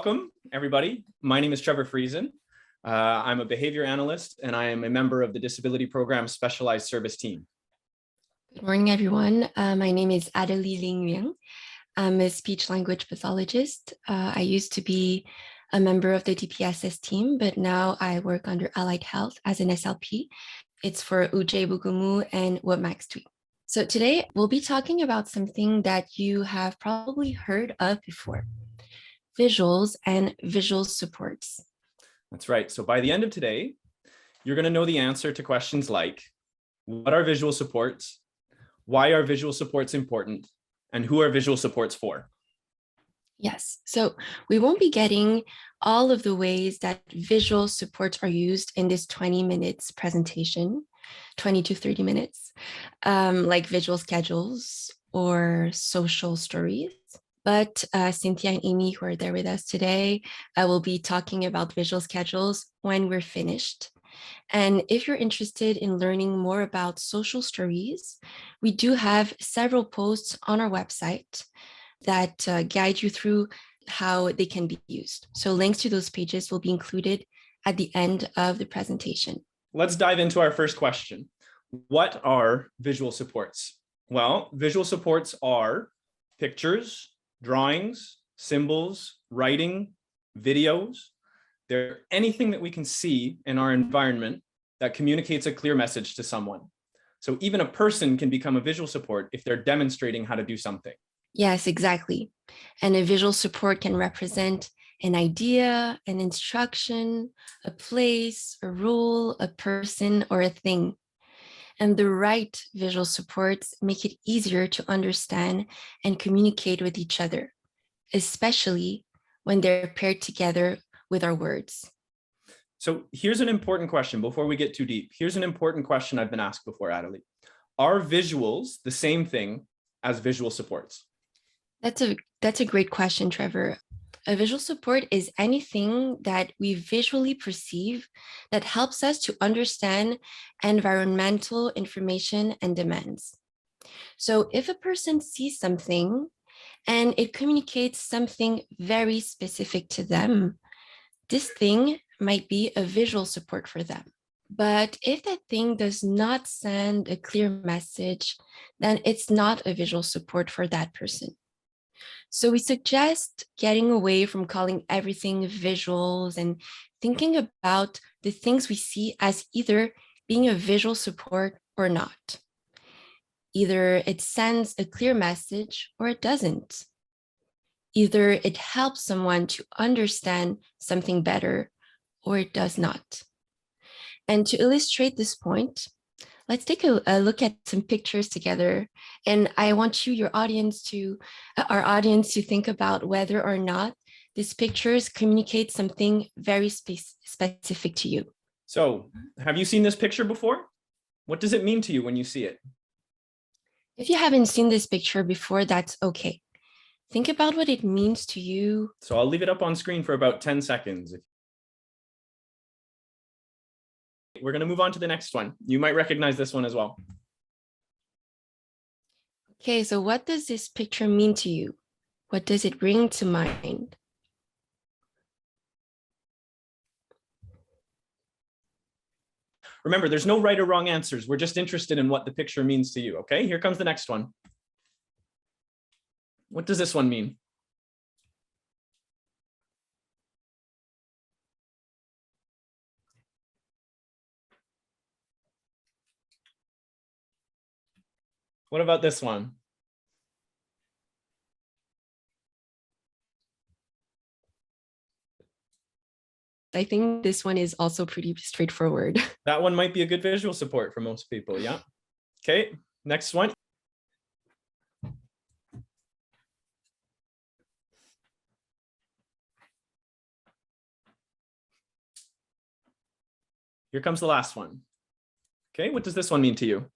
welcome everybody. My name is Trevor Friesen. I'm a behavior analyst and I am a member of the Disability Program Specialized Service Team. Good morning, everyone. My name is Adelie Ling Yuan. I'm a speech language pathologist. I used to be a member of the DPSS team, but now I work under Allied Health as an SLP. It's for Ujjayi Bugomu and Webmax Tweet. So today we'll be talking about something that you have probably heard of before: visuals and visual supports. That's right. So by the end of today, you're going to know the answer to questions like, what are visual supports? Why are visual supports important? And who are visual supports for? Yes, so we won't be getting all of the ways that visual supports are used in this 20 minutes presentation, 20 to 30 minutes, like visual schedules or social stories. But Cynthia and Amy, who are there with us today, will be talking about visual schedules when we're finished. And if you're interested in learning more about social stories, we do have several posts on our website that guide you through how they can be used. So links to those pages will be included at the end of the presentation. Let's dive into our first question. What are visual supports? Well, visual supports are pictures, drawings, symbols, writing, videos. They're anything that we can see in our environment that communicates a clear message to someone. So even a person can become a visual support if they're demonstrating how to do something. Yes, exactly. And a visual support can represent an idea, an instruction, a place, a rule, a person, or a thing. And the right visual supports make it easier to understand and communicate with each other, especially when they're paired together with our words. So here's an important question before we get too deep. Here's an important question I've been asked before, Adelie. Are visuals the same thing as visual supports? That's a great question, Trevor. A visual support is anything that we visually perceive that helps us to understand environmental information and demands. So if a person sees something and it communicates something very specific to them, this thing might be a visual support for them. But if that thing does not send a clear message, then it's not a visual support for that person. So we suggest getting away from calling everything visuals and thinking about the things we see as either being a visual support or not. Either it sends a clear message or it doesn't. Either it helps someone to understand something better or it does not. And to illustrate this point, let's take a look at some pictures together. And I want you, our audience to think about whether or not these pictures communicate something very specific to you. So have you seen this picture before? What does it mean to you when you see it? If you haven't seen this picture before, that's okay. Think about what it means to you. So I'll leave it up on screen for about 10 seconds. We're going to move on to the next one. You might recognize this one as well. Okay, so what does this picture mean to you? What does it bring to mind? Remember, there's no right or wrong answers. We're just interested in what the picture means to you. Okay, here comes the next one. What does this one mean? What about this one? I think this one is also pretty straightforward. That one might be a good visual support for most people, yeah. Okay, next one. Here comes the last one. Okay, what does this one mean to you?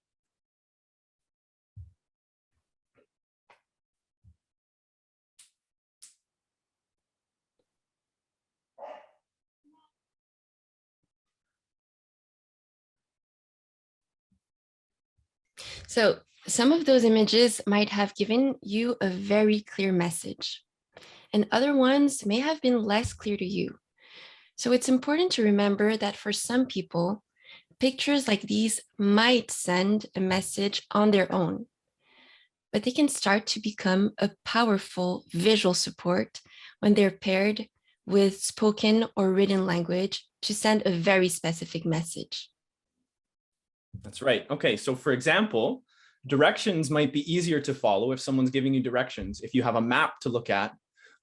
So some of those images might have given you a very clear message. and other ones may have been less clear to you. So it's important to remember that for some people, pictures like these might send a message on their own, but they can start to become a powerful visual support when they're paired with spoken or written language to send a very specific message. That's right. Okay, so for example, directions might be easier to follow if someone's giving you directions, if you have a map to look at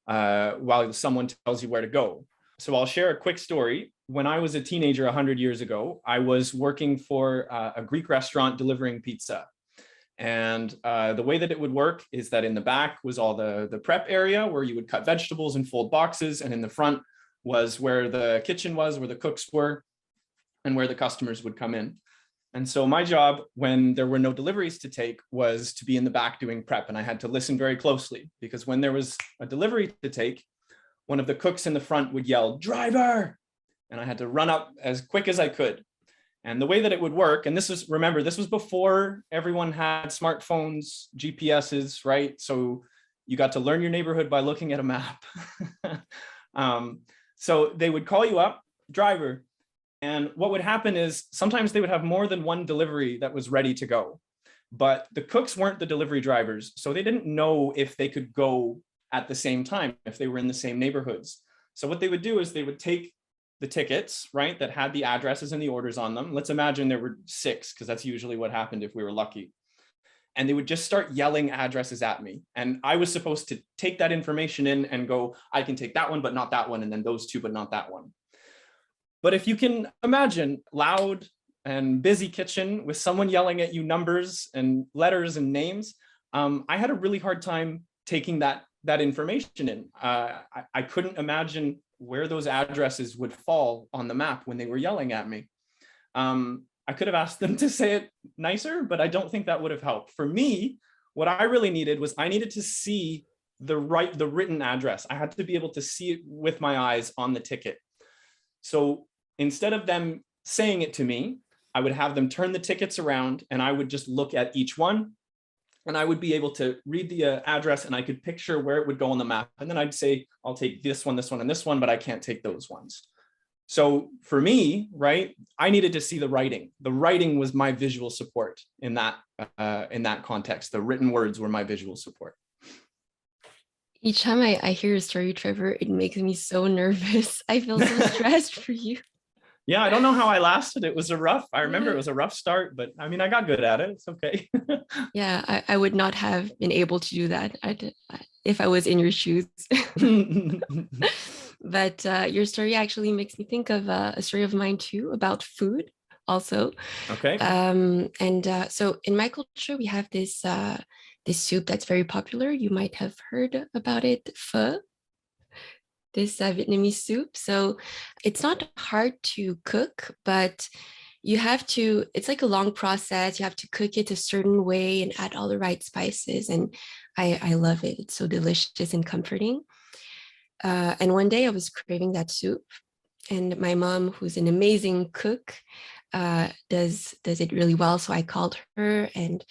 while someone tells you where to go. So I'll share a quick story. When I was a teenager 100 years ago, I was working for a Greek restaurant delivering pizza. And the way that it would work is that in the back was all the prep area where you would cut vegetables and fold boxes. And in the front was where the kitchen was, where the cooks were, and where the customers would come in. And so my job when there were no deliveries to take was to be in the back doing prep. And I had to listen very closely because when there was a delivery to take, one of the cooks in the front would yell, "Driver!" And I had to run up as quick as I could. And the way that it would work, and this was, remember, this was before everyone had smartphones, GPSs, right? So you got to learn your neighborhood by looking at a map. So they would call you up, "Driver." And what would happen is sometimes they would have more than one delivery that was ready to go. But the cooks weren't the delivery drivers. So they didn't know if they could go at the same time, if they were in the same neighborhoods. So what they would do is they would take the tickets, right, that had the addresses and the orders on them. Let's imagine there were 6, because that's usually what happened if we were lucky. And they would just start yelling addresses at me. And I was supposed to take that information in and go, I can take that one, but not that one. And then those 2, but not that one. But if you can imagine loud and busy kitchen with someone yelling at you numbers and letters and names, I had a really hard time taking that information in. I couldn't imagine where those addresses would fall on the map when they were yelling at me. I could have asked them to say it nicer, but I don't think that would have helped. For me, what I really needed was I needed to see the written address. I had to be able to see it with my eyes on the ticket. So instead of them saying it to me, I would have them turn the tickets around and I would just look at each one and I would be able to read the address and I could picture where it would go on the map. And then I'd say, I'll take this one, and this one, but I can't take those ones. So for me, right, I needed to see the writing. The writing was my visual support in that context. The written words were my visual support. Each time I hear a story, Trevor, it makes me so nervous. I feel so stressed for you. Yeah, I don't know how I lasted. It was I remember it was a rough start, but I mean, I got good at it. It's okay. Yeah, I would not have been able to do that if I was in your shoes. But your story actually makes me think of a story of mine too about food also. Okay. So in my culture, we have this soup that's very popular. You might have heard about it, pho, this Vietnamese soup. So it's not hard to cook, but it's like a long process. You have to cook it a certain way and add all the right spices. And I love it. It's so delicious and comforting. And one day I was craving that soup, and my mom, who's an amazing cook, does it really well. So I called her and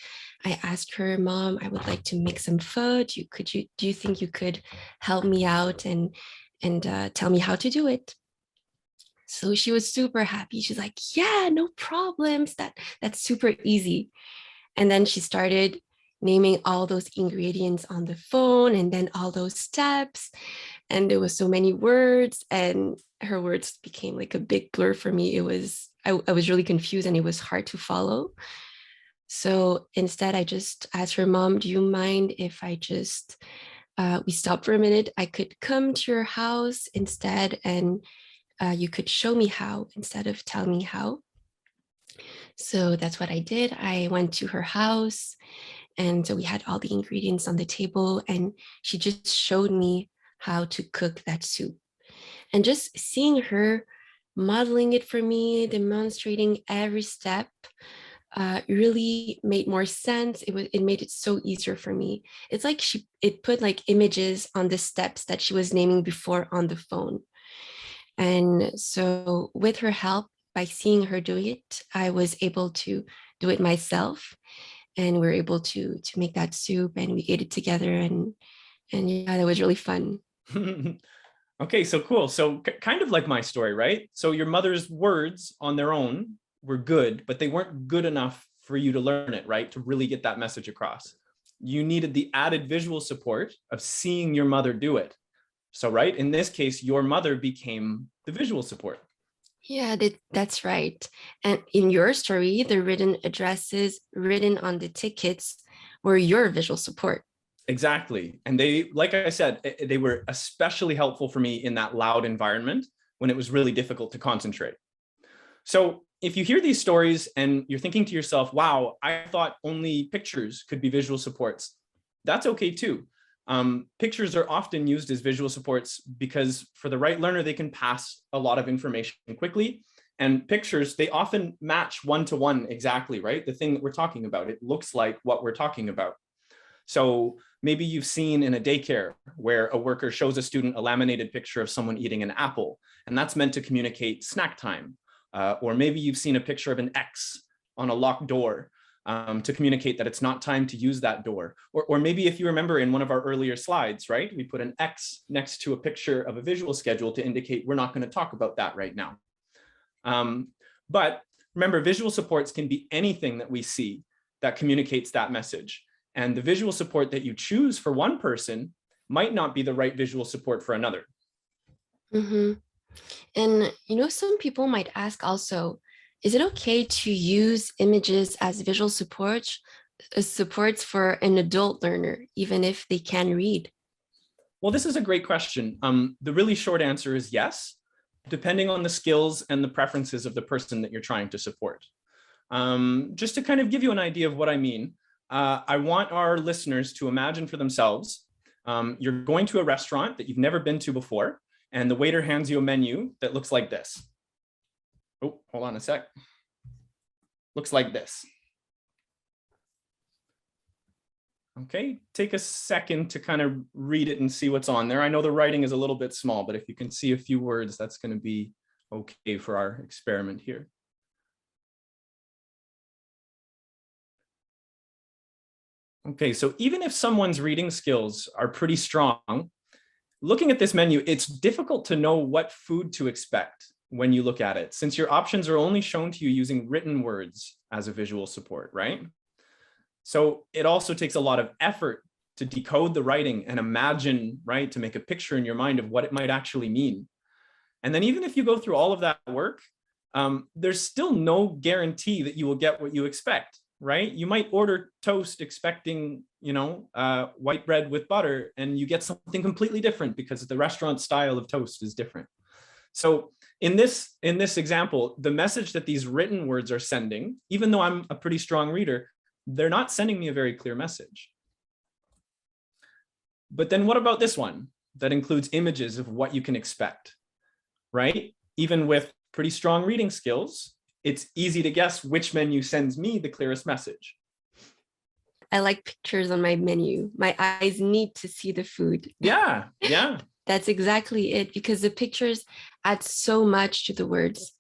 I asked her, "Mom, I would like to make some pho. Do you think you could help me out and tell me how to do it?" So she was super happy. She's like, "Yeah, no problems. That's super easy." And then she started naming all those ingredients on the phone and then all those steps. And there was so many words and her words became like a big blur for me. I was really confused and it was hard to follow. So instead, I just asked her, "Mom, do you mind if I just, we stop for a minute? I could come to your house instead and you could show me how instead of tell me how." So that's what I did. I went to her house and so we had all the ingredients on the table and she just showed me how to cook that soup. And just seeing her modeling it for me, demonstrating every step, really made more sense. It made it so easier for me. It's like it put like images on the steps that she was naming before on the phone. And so with her help, by seeing her do it, I was able to do it myself. And we were able to make that soup and we ate it together. And yeah, that was really fun. Okay, so cool. So kind of like my story, right? So your mother's words on their own were good, but they weren't good enough for you to learn it, right? To really get that message across. You needed the added visual support of seeing your mother do it. So, right, in this case, your mother became the visual support. Yeah, that's right. And in your story, the written addresses written on the tickets were your visual support. Exactly. And they, like I said, they were especially helpful for me in that loud environment when it was really difficult to concentrate. So if you hear these stories and you're thinking to yourself, wow, I thought only pictures could be visual supports, that's okay too. Pictures are often used as visual supports because for the right learner, they can pass a lot of information quickly. And pictures, they often match one-to-one exactly, right? The thing that we're talking about, it looks like what we're talking about. So maybe you've seen in a daycare where a worker shows a student a laminated picture of someone eating an apple, and that's meant to communicate snack time. Or maybe you've seen a picture of an X on a locked door to communicate that it's not time to use that door. Or maybe if you remember in one of our earlier slides, right, we put an X next to a picture of a visual schedule to indicate we're not going to talk about that right now. But remember, visual supports can be anything that we see that communicates that message. And the visual support that you choose for one person might not be the right visual support for another. Mm-hmm. And some people might ask also, is it okay to use images as visual supports for an adult learner, even if they can read? Well, this is a great question. The really short answer is yes, depending on the skills and the preferences of the person that you're trying to support. Just to kind of give you an idea of what I mean, I want our listeners to imagine for themselves, you're going to a restaurant that you've never been to before, and the waiter hands you a menu that looks like this. Oh, hold on a sec. Looks like this. Okay, take a second to kind of read it and see what's on there. I know the writing is a little bit small, but if you can see a few words, that's going to be okay for our experiment here. Okay, so even if someone's reading skills are pretty strong, looking at this menu, it's difficult to know what food to expect when you look at it, since your options are only shown to you using written words as a visual support, right? So it also takes a lot of effort to decode the writing and imagine, right, to make a picture in your mind of what it might actually mean. And then even if you go through all of that work, there's still no guarantee that you will get what you expect, right? You might order toast expecting, white bread with butter, and you get something completely different because the restaurant style of toast is different. So in this example, the message that these written words are sending, even though I'm a pretty strong reader, they're not sending me a very clear message. But then what about this one that includes images of what you can expect, right? Even with pretty strong reading skills, it's easy to guess which menu sends me the clearest message. I like pictures on my menu. My eyes need to see the food. Yeah. That's exactly it, because the pictures add so much to the words.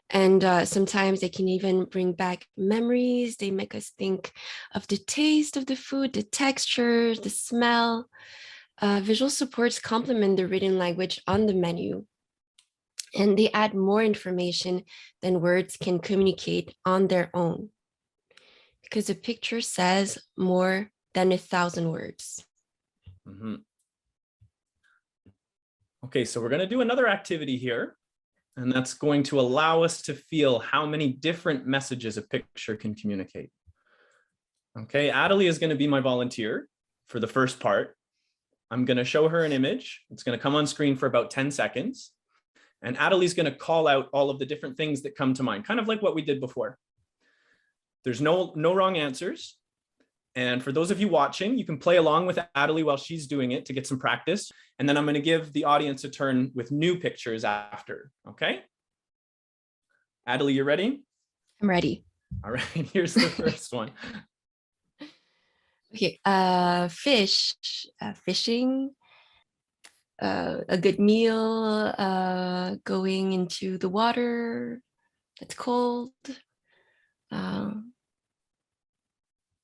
And sometimes they can even bring back memories. They make us think of the taste of the food, the texture, the smell. Visual supports complement the written language on the menu, and they add more information than words can communicate on their own, because a picture says more than 1,000 words. Mm-hmm. Okay, so we're going to do another activity here. And that's going to allow us to feel how many different messages a picture can communicate. Okay, Adelie is going to be my volunteer for the first part. I'm going to show her an image. It's going to come on screen for about 10 seconds. And Adelie's going to call out all of the different things that come to mind, kind of like what we did before. There's no wrong answers. And for those of you watching, you can play along with Adelie while she's doing it to get some practice. And then I'm going to give the audience a turn with new pictures after. Okay? Adelie, you ready? I'm ready. All right, here's the first one. Okay, fish, fishing, a good meal, going into the water that's cold.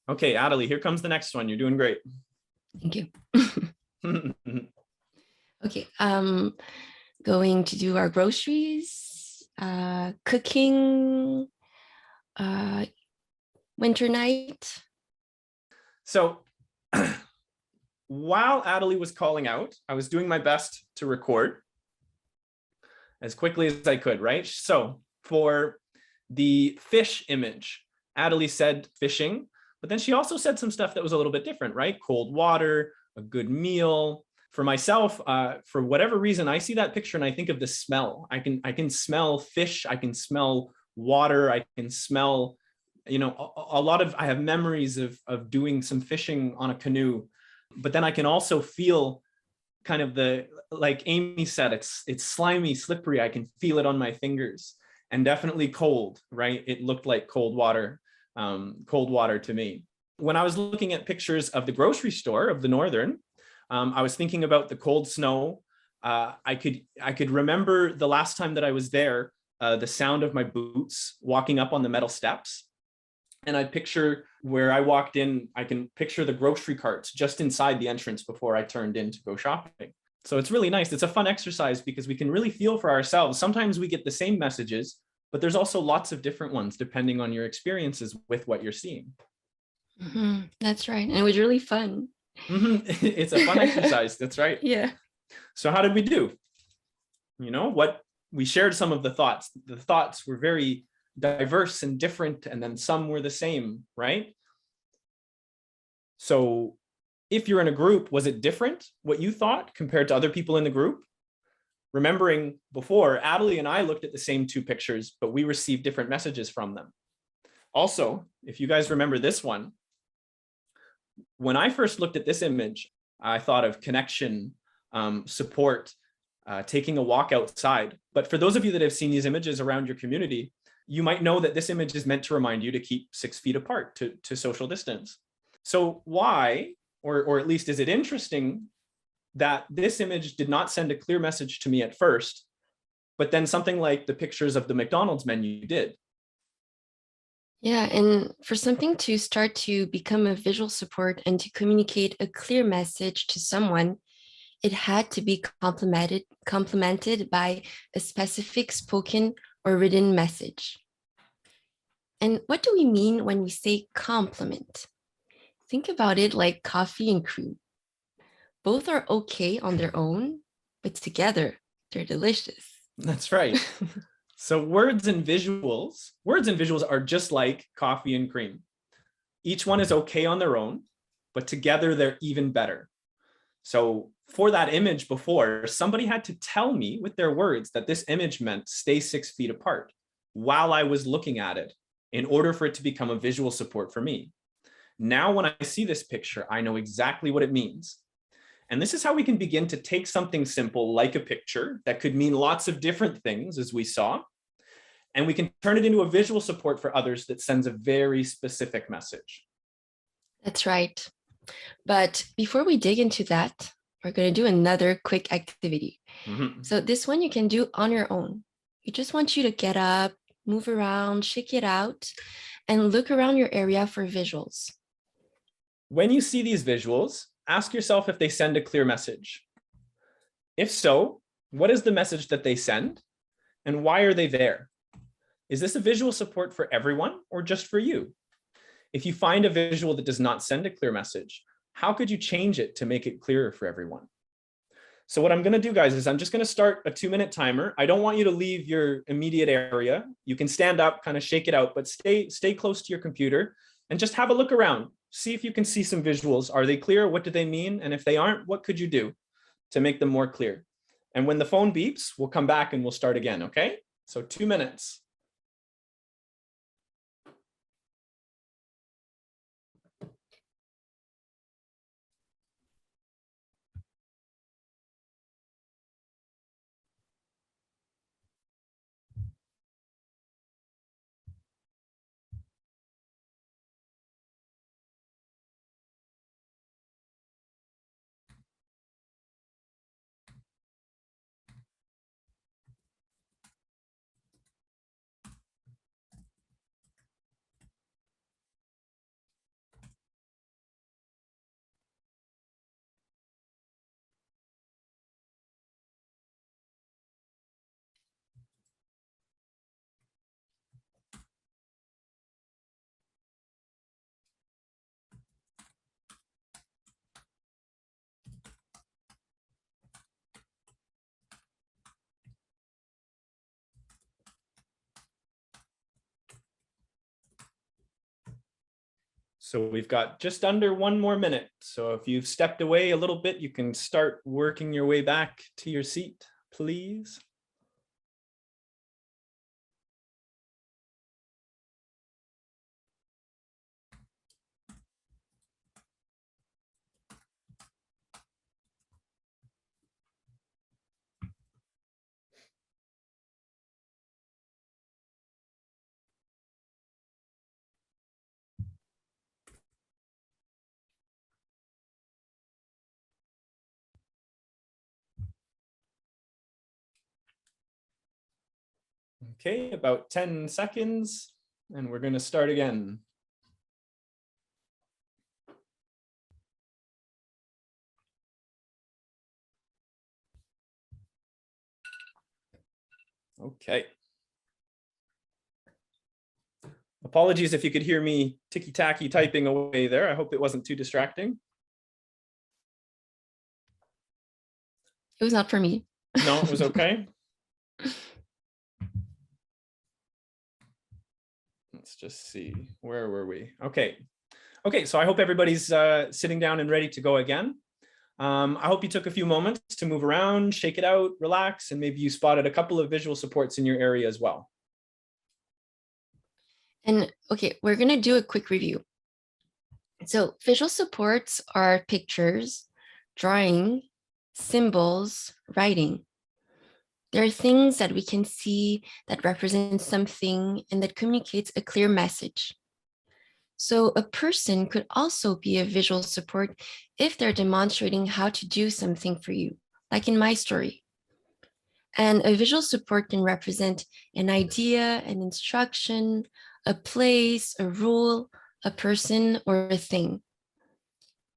Okay, Adelie, here comes the next one. You're doing great. Thank you. Okay. Going to do our groceries, cooking, uh, winter night. So while Adelie was calling out, I was doing my best to record as quickly as I could, right? So for the fish image, Adelie said fishing, but then she also said some stuff that was a little bit different, right? Cold water, a good meal. For myself, for whatever reason, I see that picture and I think of the smell. I can smell fish. I can smell water. I can smell, a lot of. I have memories of doing some fishing on a canoe, but then I can also feel kind of the, like Amy said, it's slimy, slippery. I can feel it on my fingers, and definitely cold, right? It looked like cold water to me. When I was looking at pictures of the grocery store of the Northern, I was thinking about the cold snow. I could remember the last time that I was there, the sound of my boots walking up on the metal steps. And I picture where I walked in, I can picture the grocery carts just inside the entrance before I turned in to go shopping. So it's really nice. It's a fun exercise because we can really feel for ourselves. Sometimes we get the same messages, but there's also lots of different ones depending on your experiences with what you're seeing. That's right. And it was really fun. It's a fun exercise. That's right. Yeah. So how did we do? What we shared some of the thoughts. The thoughts were very diverse and different, and then some were the same, right? So if you're in a group, was it different what you thought compared to other people in the group? Remembering before, Adelie and I looked at the same two pictures, but we received different messages from them. Also, if you guys remember this one, when I first looked at this image, I thought of connection, support, taking a walk outside. But for those of you that have seen these images around your community, you might know that this image is meant to remind you to keep 6 feet apart, to social distance. So why, or at least is it interesting that this image did not send a clear message to me at first, but then something like the pictures of the McDonald's menu did? Yeah, and for something to start to become a visual support and to communicate a clear message to someone, it had to be complemented by a specific spoken or written message. And what do we mean when we say complement? Think about it like coffee and cream. Both are okay on their own, but together they're delicious. That's right. So words and visuals are just like coffee and cream. Each one is okay on their own, but together they're even better. So for that image before, somebody had to tell me with their words that this image meant stay 6 feet apart while I was looking at it in order for it to become a visual support for me. Now, when I see this picture, I know exactly what it means. And this is how we can begin to take something simple like a picture that could mean lots of different things, as we saw, and we can turn it into a visual support for others that sends a very specific message. That's right. But before we dig into that, we're going to do another quick activity. So this one you can do on your own. We just want you to get up, move around, shake it out, and look around your area for visuals. When you see these visuals, ask yourself if they send a clear message. If so, what is the message that they send, and why are they there? Is this a visual support for everyone or just for you? If you find a visual that does not send a clear message, how could you change it to make it clearer for everyone? So what I'm going to do, guys, is I'm just going to start a 2-minute timer. I don't want you to leave your immediate area. You can stand up, kind of shake it out, but stay close to your computer and just have a look around. See if you can see some visuals. Are they clear? What do they mean? And if they aren't, what could you do to make them more clear? And when the phone beeps, we'll come back and we'll start again, okay? So 2 minutes. So we've got just under 1 more minute. So if you've stepped away a little bit, you can start working your way back to your seat, please. Okay, about 10 seconds, and we're going to start again. Okay. Apologies if you could hear me ticky-tacky typing away there. I hope it wasn't too distracting. It was not for me. No, it was okay. Let's just see, where were we? Okay. Okay, so I hope everybody's sitting down and ready to go again. I hope you took a few moments to move around, shake it out, relax, and maybe you spotted a couple of visual supports in your area as well. And okay, we're going to do a quick review. So visual supports are pictures, drawing, symbols, writing. There are things that we can see that represent something and that communicates a clear message. So a person could also be a visual support if they're demonstrating how to do something for you, like in my story. And a visual support can represent an idea, an instruction, a place, a rule, a person, or a thing.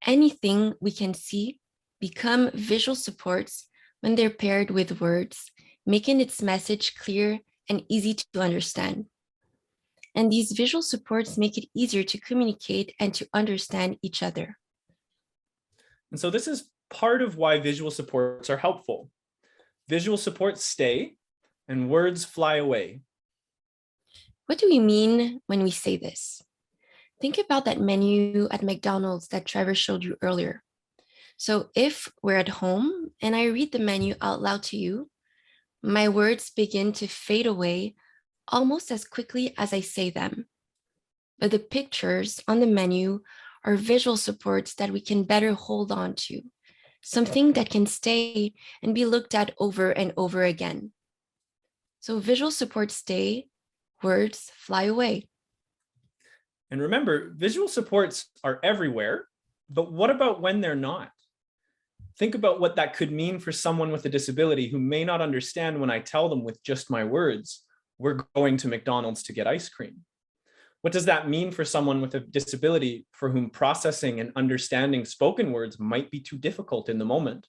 Anything we can see become visual supports when they're paired with words, making its message clear and easy to understand. And these visual supports make it easier to communicate and to understand each other. And so this is part of why visual supports are helpful. Visual supports stay and words fly away. What do we mean when we say this? Think about that menu at McDonald's that Trevor showed you earlier. So if we're at home and I read the menu out loud to you, my words begin to fade away almost as quickly as I say them. But the pictures on the menu are visual supports that we can better hold on to, something that can stay and be looked at over and over again. So visual supports stay, words fly away. And remember, visual supports are everywhere, but what about when they're not? Think about what that could mean for someone with a disability who may not understand when I tell them with just my words, we're going to McDonald's to get ice cream. What does that mean for someone with a disability for whom processing and understanding spoken words might be too difficult in the moment,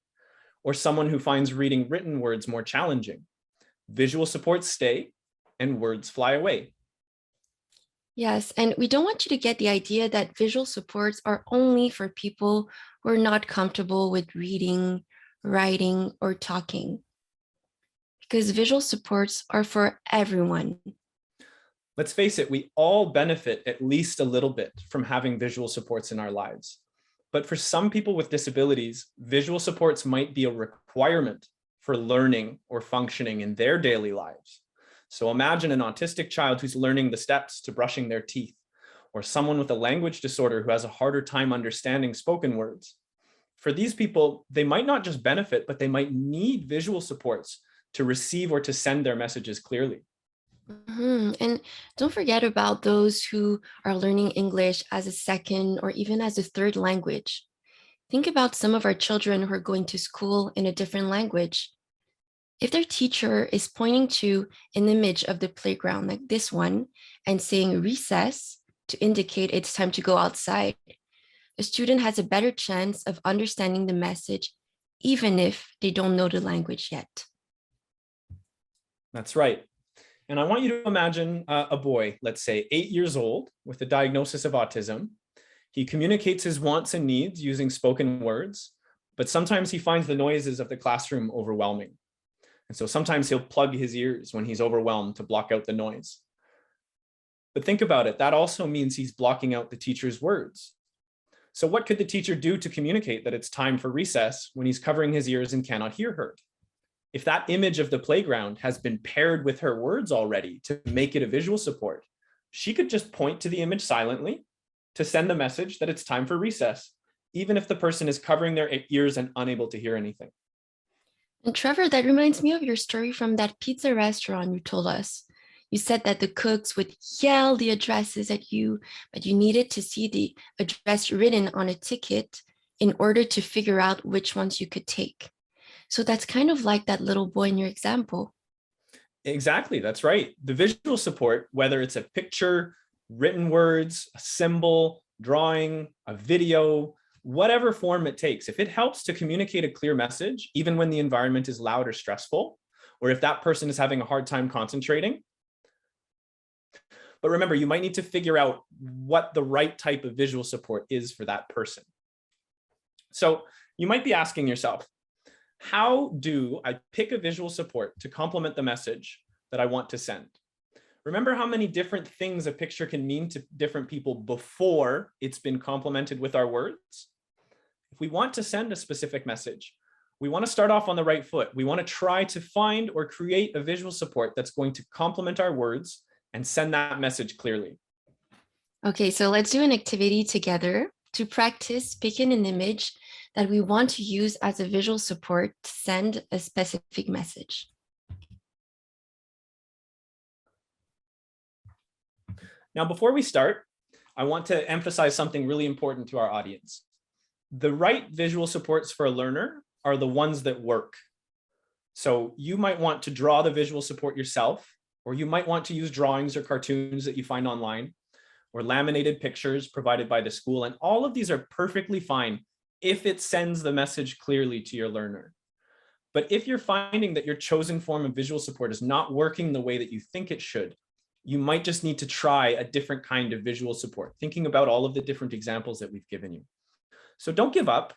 or someone who finds reading written words more challenging? Visual supports stay and words fly away. Yes, and we don't want you to get the idea that visual supports are only for people who are not comfortable with reading, writing, or talking, because visual supports are for everyone. Let's face it, we all benefit at least a little bit from having visual supports in our lives. But for some people with disabilities, visual supports might be a requirement for learning or functioning in their daily lives. So imagine an autistic child who's learning the steps to brushing their teeth, or someone with a language disorder who has a harder time understanding spoken words. For these people, they might not just benefit, but they might need visual supports to receive or to send their messages clearly. And don't forget about those who are learning English as a second or even as a third language. Think about some of our children who are going to school in a different language. If their teacher is pointing to an image of the playground like this one and saying recess to indicate it's time to go outside, a student has a better chance of understanding the message, even if they don't know the language yet. That's right. And I want you to imagine a boy, let's say 8 years old, with a diagnosis of autism. He communicates his wants and needs using spoken words, but sometimes he finds the noises of the classroom overwhelming. And so sometimes he'll plug his ears when he's overwhelmed to block out the noise. But think about it, that also means he's blocking out the teacher's words. So what could the teacher do to communicate that it's time for recess when he's covering his ears and cannot hear her? If that image of the playground has been paired with her words already to make it a visual support, she could just point to the image silently to send the message that it's time for recess, even if the person is covering their ears and unable to hear anything. And Trevor, that reminds me of your story from that pizza restaurant you told us. You said that the cooks would yell the addresses at you, but you needed to see the address written on a ticket in order to figure out which ones you could take. So that's kind of like that little boy in your example. Exactly, that's right. The visual support, whether it's a picture, written words, a symbol, drawing, a video, whatever form it takes, if it helps to communicate a clear message, even when the environment is loud or stressful, or if that person is having a hard time concentrating. But remember, you might need to figure out what the right type of visual support is for that person. So you might be asking yourself, how do I pick a visual support to complement the message that I want to send? Remember how many different things a picture can mean to different people before it's been complemented with our words? If we want to send a specific message, we want to start off on the right foot. We want to try to find or create a visual support that's going to complement our words and send that message clearly. Okay, so let's do an activity together to practice picking an image that we want to use as a visual support to send a specific message. Now, before we start, I want to emphasize something really important to our audience. The right visual supports for a learner are the ones that work. So you might want to draw the visual support yourself, or you might want to use drawings or cartoons that you find online, or laminated pictures provided by the school. And all of these are perfectly fine if it sends the message clearly to your learner. But if you're finding that your chosen form of visual support is not working the way that you think it should, you might just need to try a different kind of visual support, thinking about all of the different examples that we've given you. So don't give up.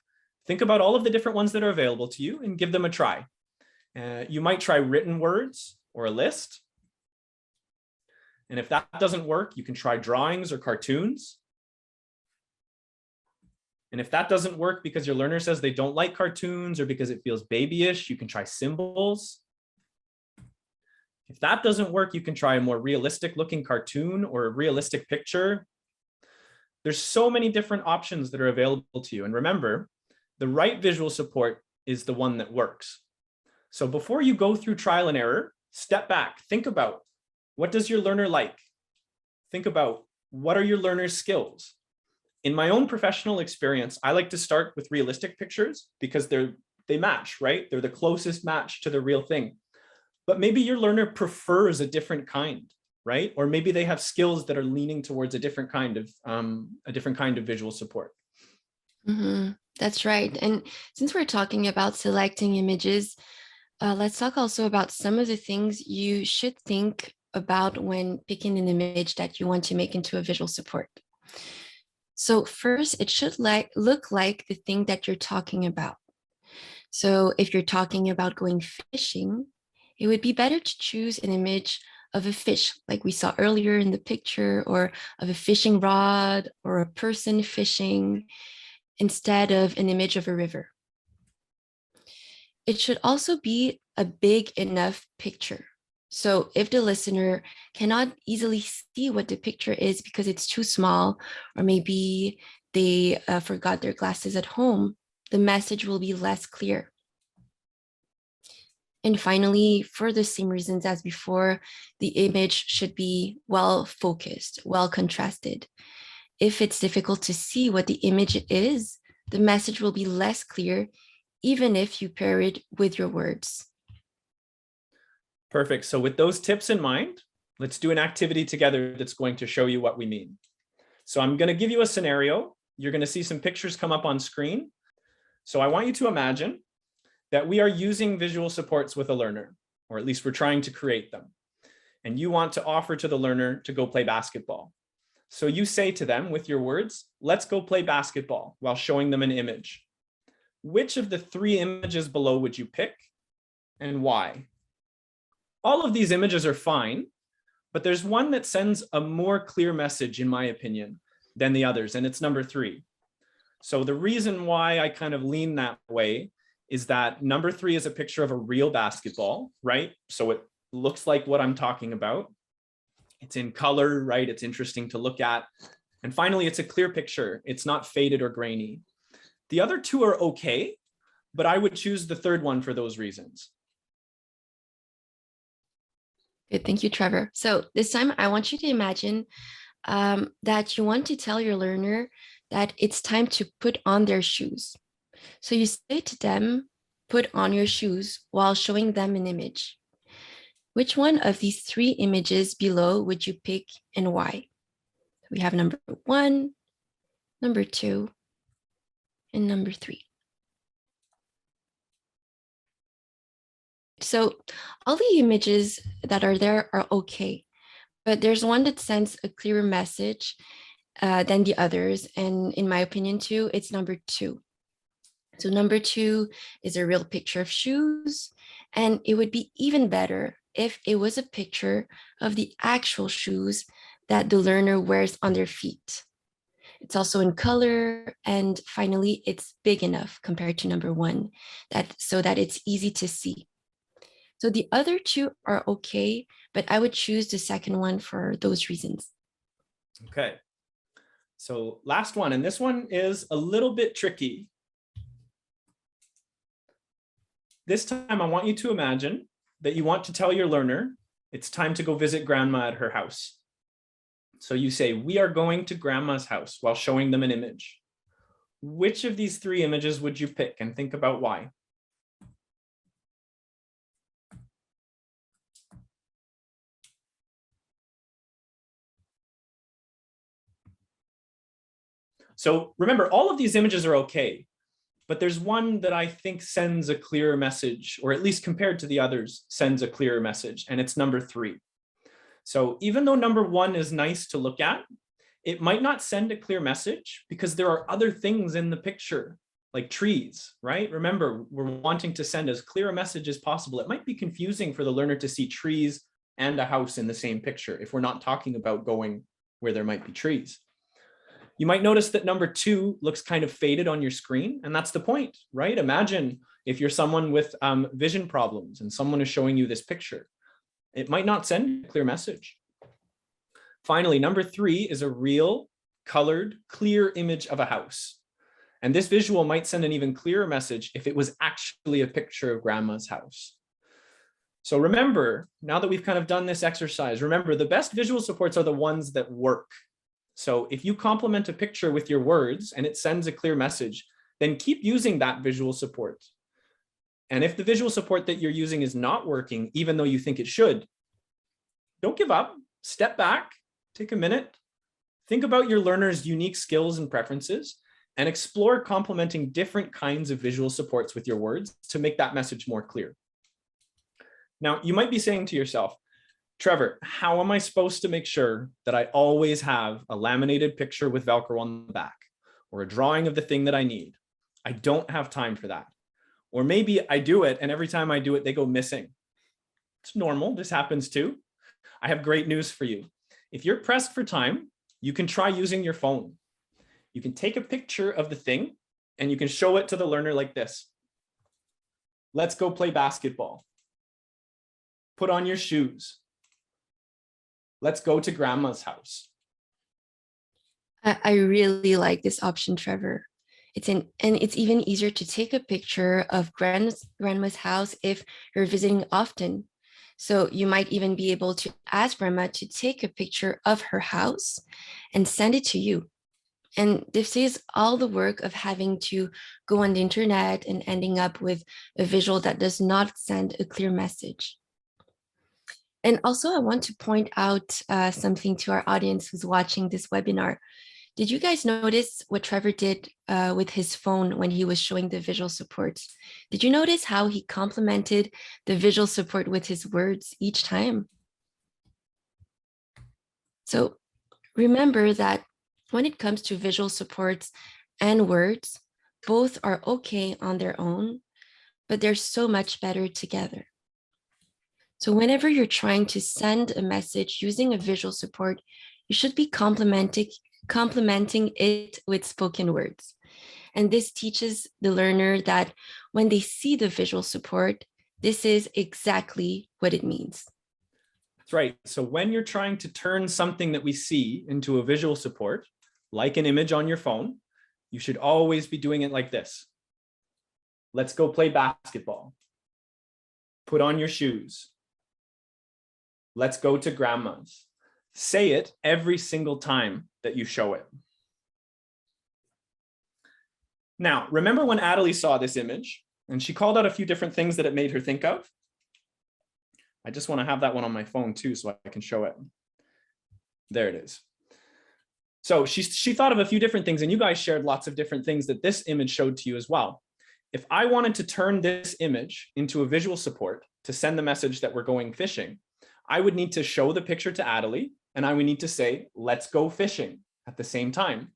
Think about all of the different ones that are available to you and give them a try. You might try written words or a list. And if that doesn't work, you can try drawings or cartoons. And if that doesn't work because your learner says they don't like cartoons or because it feels babyish, you can try symbols. If that doesn't work, you can try a more realistic looking cartoon or a realistic picture. There's so many different options that are available to you. And remember, the right visual support is the one that works. So before you go through trial and error, step back, think about, what does your learner like? Think about, what are your learner's skills? In my own professional experience, I like to start with realistic pictures because they match, right? They're the closest match to the real thing. But maybe your learner prefers a different kind, right? Or maybe they have skills that are leaning towards a different kind of visual support. That's right. And since we're talking about selecting images, let's talk also about some of the things you should think about when picking an image that you want to make into a visual support. So first, it should look like the thing that you're talking about. So if you're talking about going fishing, it would be better to choose an image of a fish, like we saw earlier in the picture, or of a fishing rod or a person fishing, instead of an image of a river. It should also be a big enough picture. So if the listener cannot easily see what the picture is because it's too small, or maybe they forgot their glasses at home, the message will be less clear. And finally, for the same reasons as before, the image should be well focused, well contrasted. If it's difficult to see what the image is, the message will be less clear, even if you pair it with your words. Perfect. So with those tips in mind, let's do an activity together that's going to show you what we mean. So I'm going to give you a scenario. You're going to see some pictures come up on screen. So I want you to imagine that we are using visual supports with a learner, or at least we're trying to create them. And you want to offer to the learner to go play basketball. So you say to them with your words, let's go play basketball, while showing them an image. Which of the 3 images below would you pick and why? All of these images are fine, but there's one that sends a more clear message, in my opinion, than the others, and it's number 3. So the reason why I kind of lean that way is that number 3 is a picture of a real basketball, right? So it looks like what I'm talking about. It's in color, right? It's interesting to look at. And finally, it's a clear picture. It's not faded or grainy. The other 2 are okay, but I would choose the third one for those reasons. Good, thank you, Trevor. So this time I want you to imagine that you want to tell your learner that it's time to put on their shoes. So you say to them, put on your shoes while showing them an image. Which one of these 3 images below would you pick and why? We have number 1, number 2, and number 3. So all the images that are there are okay, but there's one that sends a clearer message than the others. And in my opinion too, it's number 2. So number 2 is a real picture of shoes, and it would be even better if it was a picture of the actual shoes that the learner wears on their feet. It's also in color, and finally, it's big enough compared to number 1, so that it's easy to see. So the other 2 are okay, but I would choose the second one for those reasons. Okay. So last one, and this one is a little bit tricky. This time I want you to imagine that you want to tell your learner it's time to go visit grandma at her house. So you say, we are going to grandma's house, while showing them an image. Which of these 3 images would you pick, and think about why? So remember, all of these images are okay, but there's one that I think sends a clearer message, or at least compared to the others, sends a clearer message, and it's number 3. So even though number 1 is nice to look at, it might not send a clear message because there are other things in the picture, like trees, right? Remember, we're wanting to send as clear a message as possible. It might be confusing for the learner to see trees and a house in the same picture if we're not talking about going where there might be trees. You might notice that number 2 looks kind of faded on your screen, and that's the point, right? Imagine if you're someone with vision problems and someone is showing you this picture. It might not send a clear message. Finally, number 3 is a real, colored, clear image of a house. And this visual might send an even clearer message if it was actually a picture of grandma's house. So remember, now that we've kind of done this exercise, remember the best visual supports are the ones that work. So if you complement a picture with your words and it sends a clear message, then keep using that visual support. And if the visual support that you're using is not working, even though you think it should, don't give up, step back, take a minute, think about your learner's unique skills and preferences, and explore complementing different kinds of visual supports with your words to make that message more clear. Now, you might be saying to yourself, Trevor, how am I supposed to make sure that I always have a laminated picture with Velcro on the back, or a drawing of the thing that I need? I don't have time for that. Or maybe I do it, and every time I do it, they go missing. It's normal, this happens too. I have great news for you. If you're pressed for time, you can try using your phone. You can take a picture of the thing and you can show it to the learner like this. Let's go play basketball. Put on your shoes. Let's go to grandma's house. I really like this option, Trevor. And it's even easier to take a picture of grandma's house if you're visiting often. So you might even be able to ask grandma to take a picture of her house and send it to you. And this saves all the work of having to go on the internet and ending up with a visual that does not send a clear message. And also, I want to point out something to our audience who's watching this webinar. Did you guys notice what Trevor did with his phone when he was showing the visual supports? Did you notice how he complemented the visual support with his words each time? So remember that when it comes to visual supports and words, both are okay on their own, but they're so much better together. So whenever you're trying to send a message using a visual support, you should be complementing it with spoken words. And this teaches the learner that when they see the visual support, this is exactly what it means. That's right. So when you're trying to turn something that we see into a visual support, like an image on your phone, you should always be doing it like this. Let's go play basketball. Put on your shoes. Let's go to grandma's. Say it every single time that you show it. Now, remember when Adelie saw this image and she called out a few different things that it made her think of? I just want to have that one on my phone too, so I can show it. There it is. So she thought of a few different things, and you guys shared lots of different things that this image showed to you as well. If I wanted to turn this image into a visual support to send the message that we're going fishing, I would need to show the picture to Adelie, and I would need to say, let's go fishing at the same time.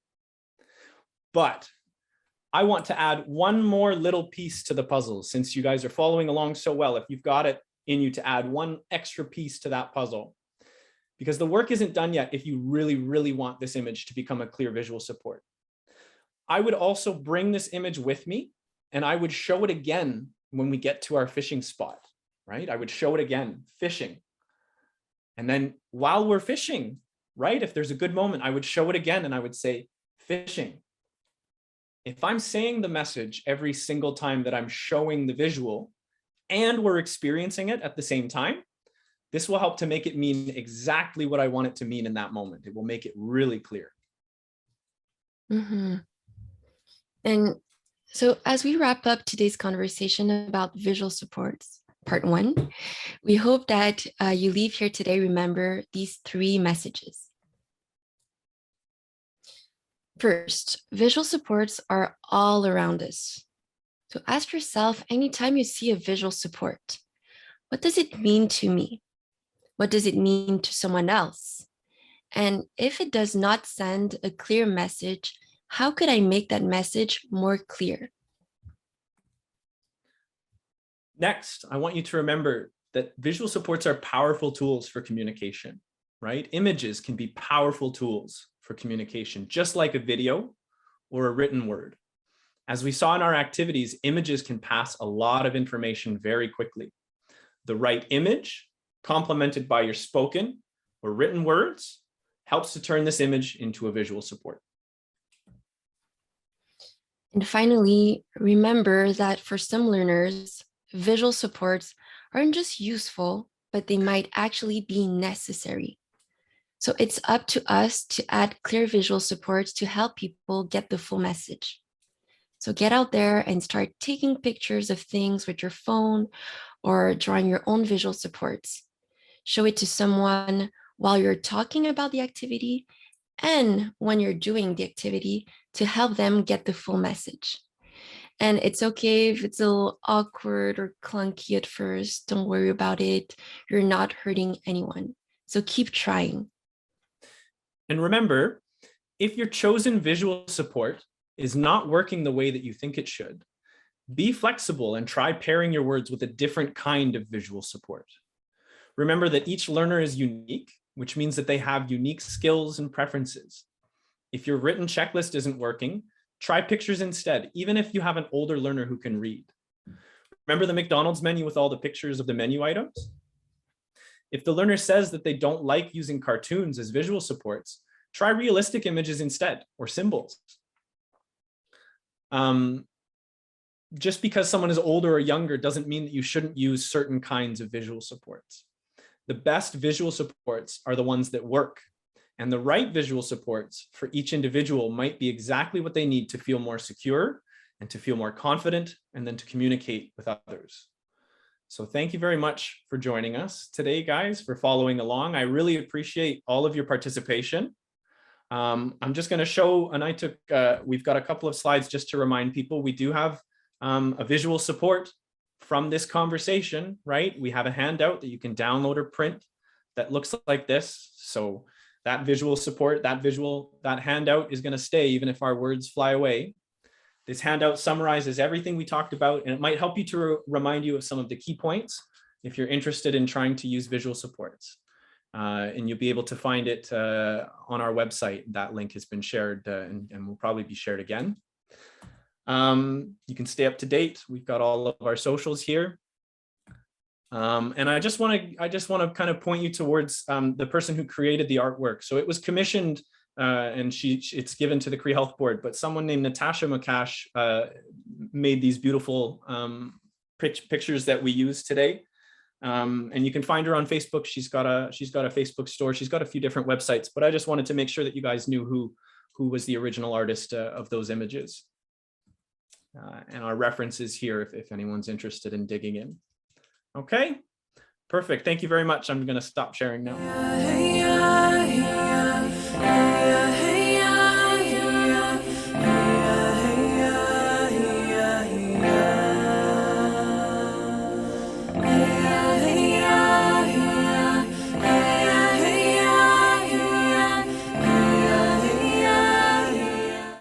But I want to add one more little piece to the puzzle, since you guys are following along so well. If you've got it in you to add one extra piece to that puzzle, because the work isn't done yet if you really, really want this image to become a clear visual support. I would also bring this image with me, and I would show it again when we get to our fishing spot, right? I would show it again, fishing. And then while we're fishing, right, if there's a good moment, I would show it again and I would say, fishing. If I'm saying the message every single time that I'm showing the visual and we're experiencing it at the same time, this will help to make it mean exactly what I want it to mean in that moment. It will make it really clear. Mm-hmm. And so as we wrap up today's conversation about visual supports, part 1, we hope that you leave here today, remember these 3 messages. First, visual supports are all around us. So ask yourself, anytime you see a visual support, what does it mean to me? What does it mean to someone else? And if it does not send a clear message, how could I make that message more clear? Next, I want you to remember that visual supports are powerful tools for communication, right? Images can be powerful tools for communication, just like a video or a written word. As we saw in our activities, images can pass a lot of information very quickly. The right image, complemented by your spoken or written words, helps to turn this image into a visual support. And finally, remember that for some learners, visual supports aren't just useful, but they might actually be necessary. So it's up to us to add clear visual supports to help people get the full message. So get out there and start taking pictures of things with your phone or drawing your own visual supports. Show it to someone while you're talking about the activity and when you're doing the activity to help them get the full message. And it's okay if it's a little awkward or clunky at first. Don't worry about it. You're not hurting anyone. So keep trying. And remember, if your chosen visual support is not working the way that you think it should, be flexible and try pairing your words with a different kind of visual support. Remember that each learner is unique, which means that they have unique skills and preferences. If your written checklist isn't working, try pictures instead, even if you have an older learner who can read. Remember the McDonald's menu with all the pictures of the menu items? If the learner says that they don't like using cartoons as visual supports, try realistic images instead, or symbols. Just because someone is older or younger doesn't mean that you shouldn't use certain kinds of visual supports. The best visual supports are the ones that work, and the right visual supports for each individual might be exactly what they need to feel more secure and to feel more confident and then to communicate with others. So thank you very much for joining us today, guys, for following along. I really appreciate all of your participation. I'm just going to show, and we've got a couple of slides just to remind people, we do have a visual support from this conversation, right? We have a handout that you can download or print that looks like this. So that visual support, that handout is going to stay even if our words fly away. This handout summarizes everything we talked about, and it might help you to remind you of some of the key points if you're interested in trying to use visual supports. And you'll be able to find it on our website. That link has been shared and will probably be shared again. You can stay up to date. We've got all of our socials here. And I just want to kind of point you towards the person who created the artwork. So it was commissioned and it's given to the Cree Health Board, but someone named Natasha Makash made these beautiful pictures that we use today. And you can find her on Facebook. She's got a Facebook store. She's got a few different websites, but I just wanted to make sure that you guys knew who was the original artist of those images. And our references here if anyone's interested in digging in. Okay, perfect. Thank you very much. I'm going to stop sharing now.